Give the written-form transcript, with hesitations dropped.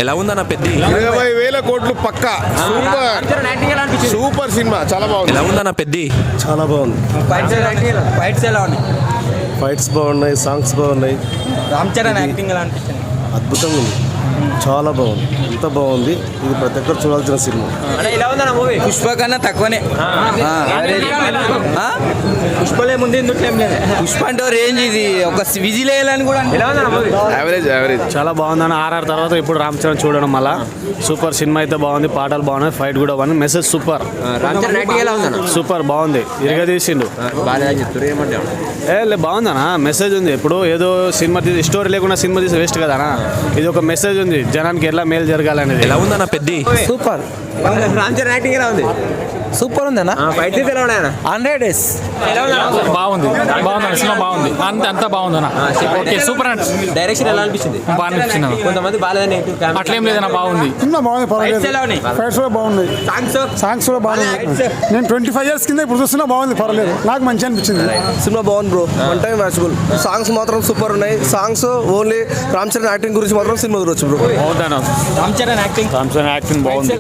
ఎలా ఉందన్న పెద్ది? 20,000 కోట్లు పక్కా. సూపర్ సినిమా, చాలా బాగుంది. ఎలా ఉందన్న పెద్ది? చాలా బాగుంది. ఫైట్స్ ఎలా ఉన్నాయి? ఫైట్స్ బాగున్నాయి, సాంగ్స్ బాగున్నాయి. రామ్ చరణ్ యాక్టింగ్ ఎలా అనిపించింది? అద్భుతంగా ఉంది, చాలా బాగుంది, ఎంత బాగుంది. ఇది ప్రతి ఒక్కరు చూడాల్సిన సినిమా. పుష్ప కన్నా తక్కువనే. పుష్పలే ముందు ఎందుకు టైం లేదు. పుష్ప అంటే రేంజ్, ఇది ఒక విజిల్ వేయాలని కూడా. యావరేజ్. చాలా బాగుందని ఆర్ఆర్ తర్వాత ఇప్పుడు రామ్ చరణ్ చూడడం వల్ల సూపర్ సినిమా అయితే బాగుంది. పాటలు బాగున్నాయి, ఫైట్ కూడా బాగుంది, message super. Ram Charan acting ఎలా ఉందన్న? సూపర్ బాగుంది, ఇరగదీసిండు. బాగుందనా, మెసేజ్ ఉంది. ఇప్పుడు ఏదో సినిమా తీసి స్టోరీ లేకుండా సినిమా తీసి వేస్ట్ కదనా. ఇది ఒక మెసేజ్ ఉంది, జనానికి ఎట్లా మేలు జరగాలనేది. ఎలా ఉందన్న పెద్ది? సూపర్. రామ్ చరణ్ యాక్టింగ్ ఎలా ఉంది? సూపర్ ఉందన్న. ఫైట్ ఎలా ఉన్నాయన్న? 100 days. బాగుంది సినిమా, బాగుంది, అంతా బాగుందన్న. ఓకే, సూపర్ అండి. డైరెక్షన్ ఎలా అనిపించింది? బాగా అనిపించింది. కొంతమంది బాగాలేదని అట్లేం లేదన్న, బాగుంది. సినిమా బాగుంది, పర్వాలేదు. ఎలా ఉన్నాయి? ఫైట్స్ కూడా బాగున్నాయి, సాంగ్స్ కూడా బాగున్నాయి. నేను 25 years కింద ఇప్పుడు చూస్తున్నా, బాగుంది, పర్వాలేదు, నాకు మంచి అనిపించింది. సినిమా బాగుంది bro, one time watchable. Songs మాత్రం సూపర్ ఉన్నాయి. Songs only Ram Charan acting గురించి మాత్రం సినిమా చూడొచ్చు బ్రో. బాగుందన్న. రామ్ చరణ్ యాక్టింగ్ యాక్టింగ్ బాగుంది.